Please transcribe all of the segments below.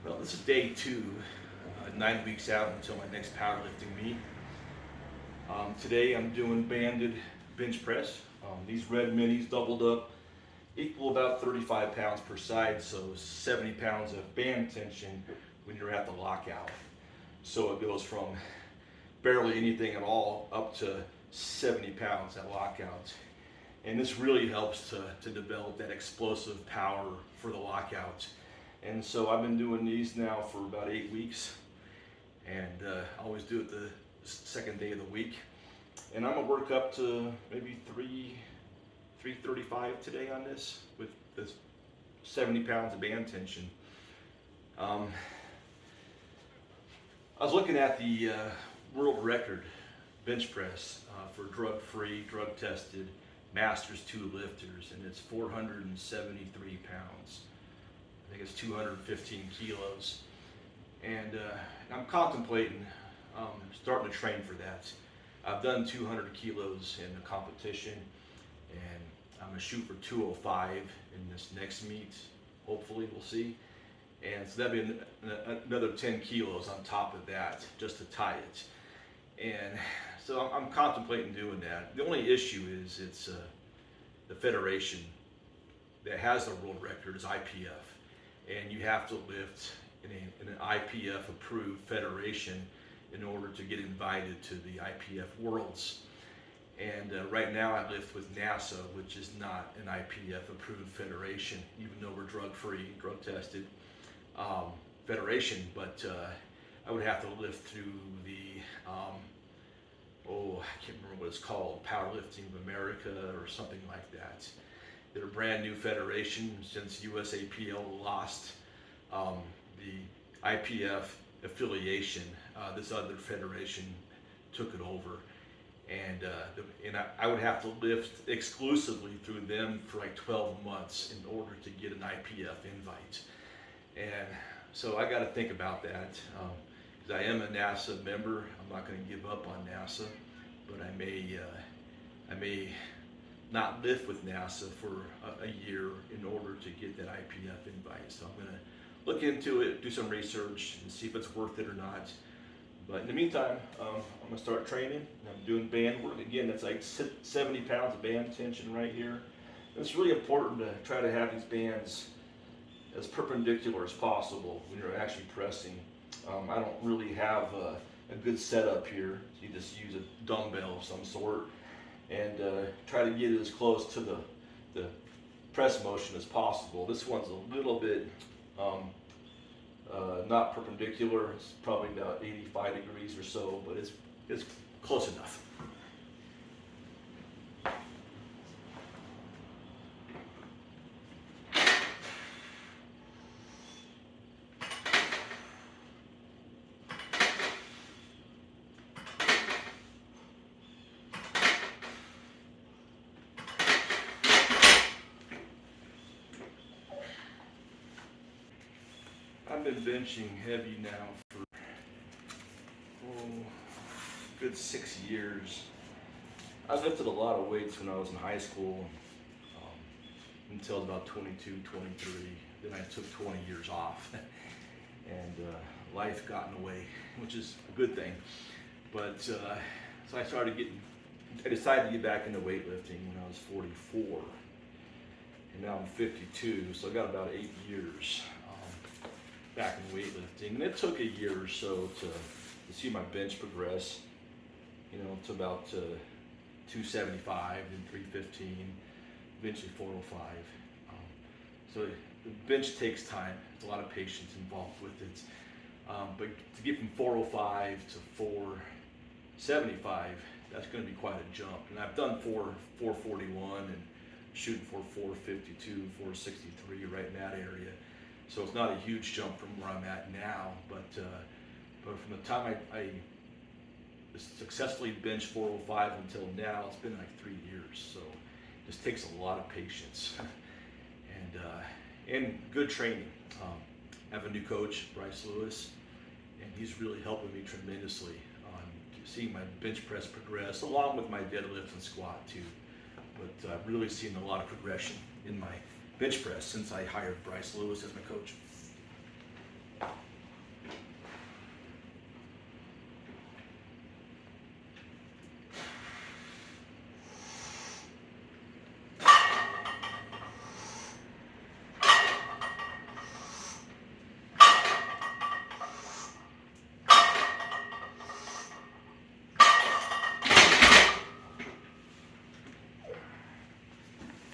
Well, this is day two, 9 weeks out until my next powerlifting meet. Today I'm doing banded bench press. These red minis doubled up equal about 35 pounds per side, so 70 pounds of band tension when you're at the lockout. So it goes from barely anything at all up to 70 pounds at lockout. And this really helps to develop that explosive power for the lockout. And so I've been doing these now for about 8 weeks, and I always do it the second day of the week. And I'm gonna work up to maybe 335 today on this with this 70 pounds of band tension. I was looking at the world record bench press for drug-free, drug-tested Masters 2 lifters, and it's 473 pounds. I think it's 215 kilos. And I'm contemplating starting to train for that. I've done 200 kilos in a competition, and I'm gonna shoot for 205 in this next meet. Hopefully, we'll see. And so that'd be another 10 kilos on top of that, just to tie it. And so I'm contemplating doing that. The only issue is it's the federation that has the world record is IPF, and you have to lift in an IPF approved federation in order to get invited to the IPF Worlds. And right now I lift with NASA, which is not an IPF approved federation, even though we're drug-free, drug-tested federation. But I would have to lift through the I can't remember what it's called, Powerlifting of America or something like that. They're a brand new federation since USAPL lost the IPF affiliation. This other federation took it over, and I would have to lift exclusively through them for like 12 months in order to get an IPF invite. And so I got to think about that, because I am a NASA member. I'm not going to give up on NASA, but I may not lift with NASA for a year in order to get that IPF invite. So I'm going to look into it, do some research, and see if it's worth it or not. But in the meantime, I'm going to start training. I'm doing band work. Again, that's like 70 pounds of band tension right here. And it's really important to try to have these bands as perpendicular as possible when you're actually pressing. I don't really have a good setup here. So you just use a dumbbell of some sort and try to get it as close to the press motion as possible. This one's a little bit not perpendicular. It's probably about 85 degrees or so, but it's close enough. I've been benching heavy now for a good 6 years. I lifted a lot of weights when I was in high school until about 22, 23. Then I took 20 years off, and life got in the way, which is a good thing. But so I decided to get back into weightlifting when I was 44, and now I'm 52, so I got about 8 years back in weightlifting. And it took a year or so to see my bench progress, to about 275, then 315, eventually 405. So the bench takes time. There's a lot of patience involved with it. But to get from 405 to 475, that's going to be quite a jump. And I've done 441 and shooting for 452, 463 right in that area. So it's not a huge jump from where I'm at now, but from the time I successfully benched 405 until now, it's been like 3 years. So it just takes a lot of patience and good training. I have a new coach, Bryce Lewis, and he's really helping me tremendously on seeing my bench press progress, along with my deadlift and squat too. But I've really seen a lot of progression in my bench press since I hired Bryce Lewis as my coach.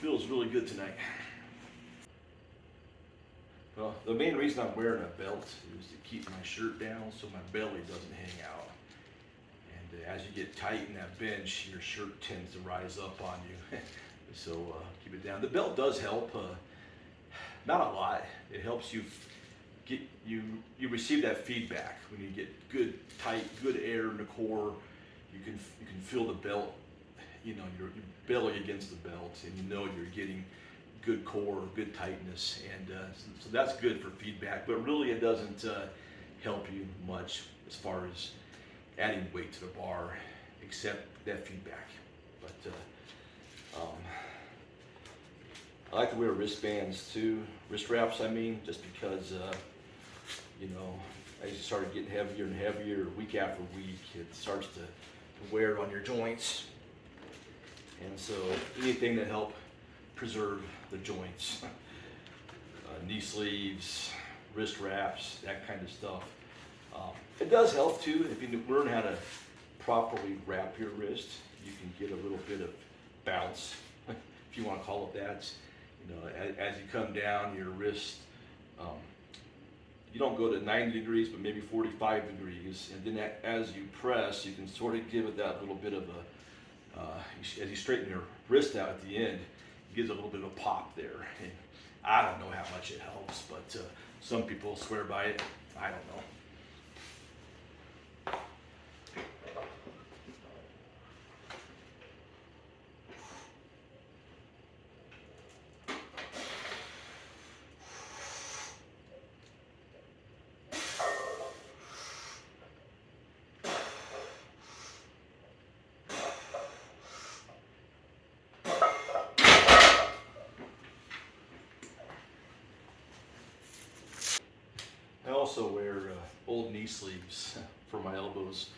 Feels really good tonight. Well, the main reason I'm wearing a belt is to keep my shirt down so my belly doesn't hang out. And as you get tight in that bench, your shirt tends to rise up on you. So keep it down. The belt does help, not a lot. It helps you you receive that feedback when you get good tight, good air in the core. You can feel the belt, your belly against the belt, and you know you're getting good core, good tightness, and so that's good for feedback. But really, it doesn't help you much as far as adding weight to the bar, except that feedback. But I like to wear wristbands too, wrist wraps. I mean, just because as you started getting heavier and heavier, week after week, it starts to wear on your joints. And so anything to help preserve the joints, knee sleeves, wrist wraps, that kind of stuff. It does help too if you learn how to properly wrap your wrist. You can get a little bit of bounce, if you want to call it that. As you come down your wrist, you don't go to 90 degrees, but maybe 45 degrees, and then as you press, you can sort of give it that little bit of as you straighten your wrist out at the end, it gives a little bit of a pop there. And I don't know how much it helps, but some people swear by it. I don't know. I also wear old knee sleeves for my elbows.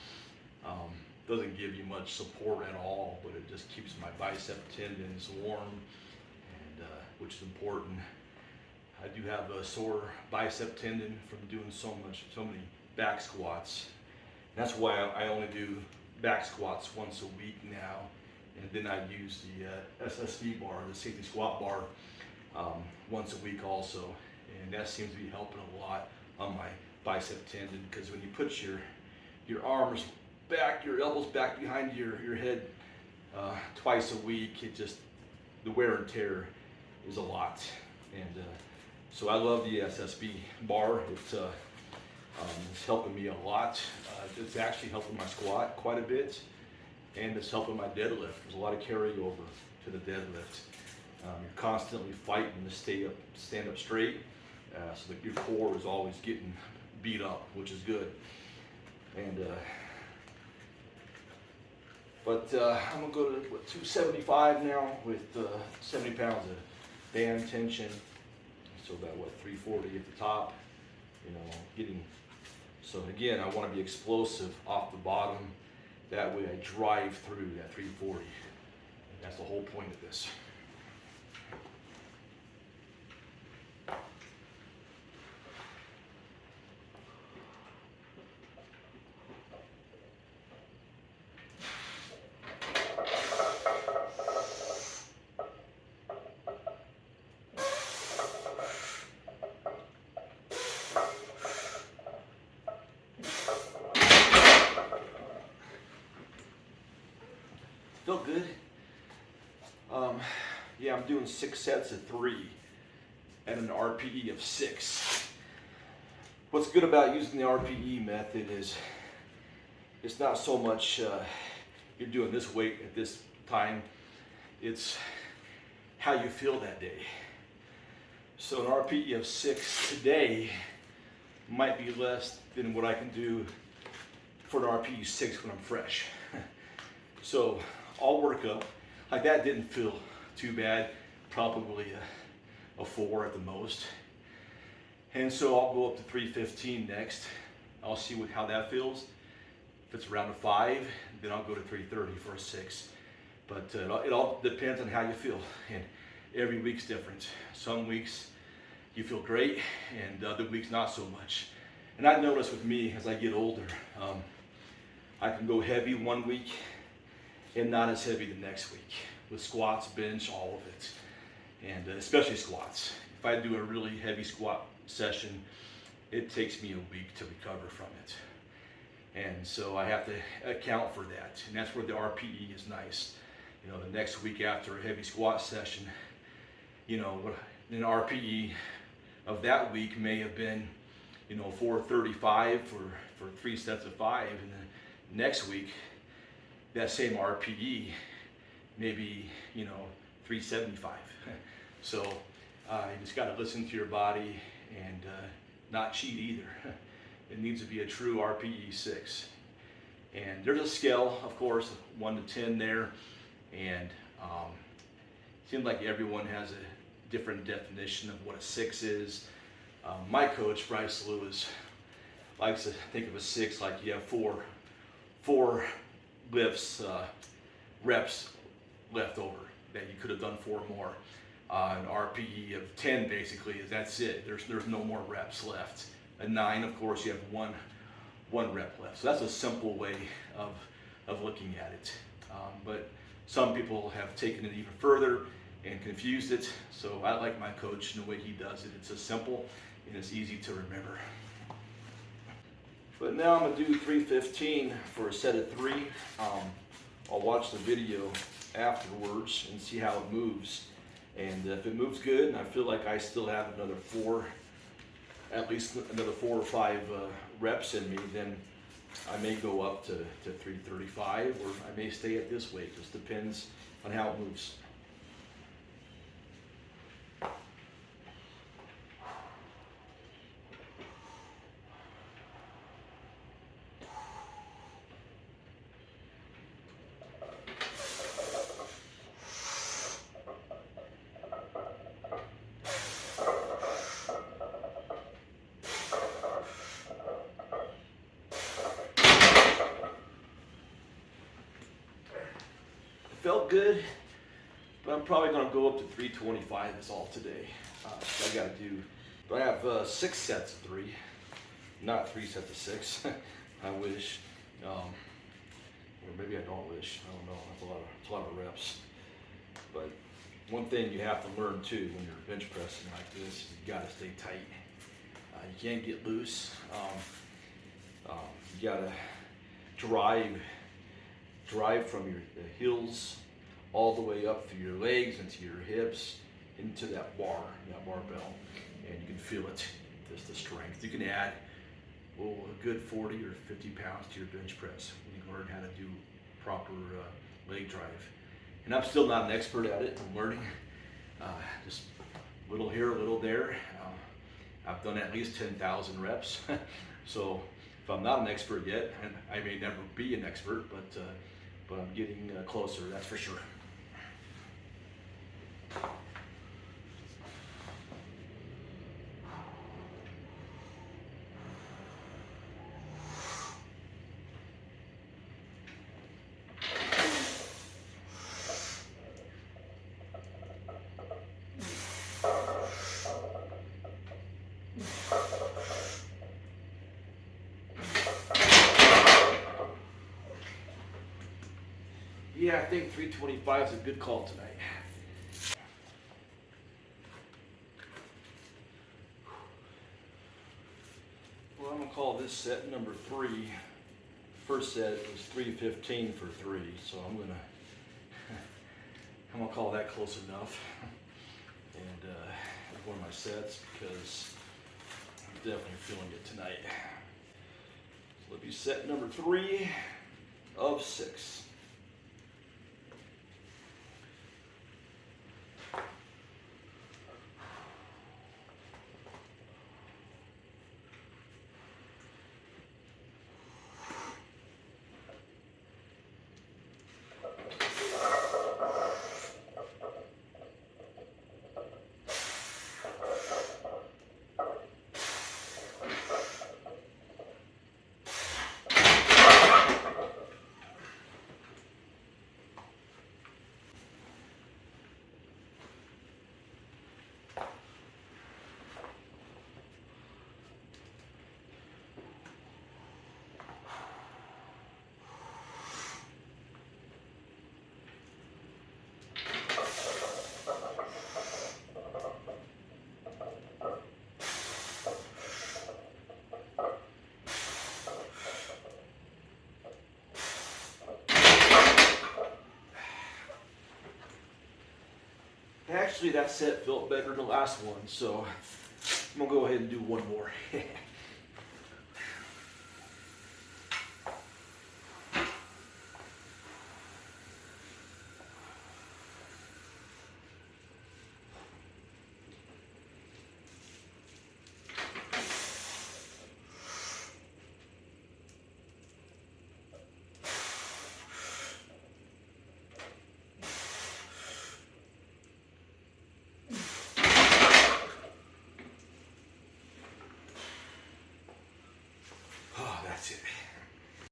Doesn't give you much support at all, but it just keeps my bicep tendons warm, and which is important. I do have a sore bicep tendon from doing so many back squats. And that's why I only do back squats once a week now, and then I use the SSB bar, the safety squat bar, once a week also, and that seems to be helping a lot on my bicep tendon, because when you put your arms back, your elbows back behind your head twice a week, the wear and tear is a lot. And so I love the SSB bar. It's helping me a lot. It's actually helping my squat quite a bit, and it's helping my deadlift. There's a lot of carryover to the deadlift. You're constantly fighting to stand up straight, so that your core is always getting beat up, which is good. And I'm gonna go to 275 now with 70 pounds of band tension. So about 340 at the top. So again, I want to be explosive off the bottom. That way I drive through that 340. That's the whole point of this. Felt good. Yeah, I'm doing 6 sets of 3 at an RPE of 6. What's good about using the RPE method is it's not so much you're doing this weight at this time, it's how you feel that day. So an RPE of 6 today might be less than what I can do for an RPE 6 when I'm fresh. So I'll work up. Like that didn't feel too bad, probably a 4 at the most. And so I'll go up to 315 next. I'll see how that feels. If it's around a 5, then I'll go to 330 for a 6. But it all depends on how you feel. And every week's different. Some weeks you feel great, and other weeks not so much. And I notice with me as I get older, I can go heavy one week and not as heavy the next week. With squats, bench, all of it. And especially squats. If I do a really heavy squat session, it takes me a week to recover from it. And so I have to account for that. And that's where the RPE is nice. You know, the next week after a heavy squat session, you know, an RPE of that week may have been, you know, 435 for 3 sets of 5. And then next week, that same RPE maybe, you know, 375. So you just got to listen to your body and not cheat either. It needs to be a true RPE 6. And there's a scale, of course, 1 to 10 there. And it seems like everyone has a different definition of what a 6 is. My coach, Bryce Lewis, likes to think of a 6 like you have four reps left over that you could have done 4 more. An RPE of 10 basically is that's it. There's no more reps left. A 9, of course, you have one rep left. So that's a simple way of looking at it. But some people have taken it even further and confused it. So I like my coach and the way he does it. It's so simple and it's easy to remember. But now I'm gonna do 315 for a set of 3. I'll watch the video afterwards and see how it moves. And if it moves good and I feel like I still have at least another 4 or 5 reps in me, then I may go up to 335, or I may stay at this weight. Just depends on how it moves. Felt good, but I'm probably going to go up to 325 is all today. I got to do, but I have 6 sets of 3, not 3 sets of 6. I wish, or maybe I don't wish. I don't know. That's a lot of reps. But one thing you have to learn too when you're bench pressing like this, you got to stay tight. You can't get loose. You got to drive from your heels all the way up through your legs into your hips into that barbell, and you can feel it, just the strength. You can add a good 40 or 50 pounds to your bench press when you learn how to do proper leg drive. And I'm still not an expert at it. I'm learning, just a little here, a little there. I've done at least 10,000 reps. So if I'm not an expert yet, and I may never be an expert, but I'm getting closer, that's for sure. Yeah, I think 325 is a good call tonight. Well, I'm going to call this set number 3. First set was 315 for 3, so I'm going to call that close enough. And that's one of my sets because I'm definitely feeling it tonight. So it'll be set number 3 of 6. that set felt better than the last one, so I'm gonna go ahead and do one more.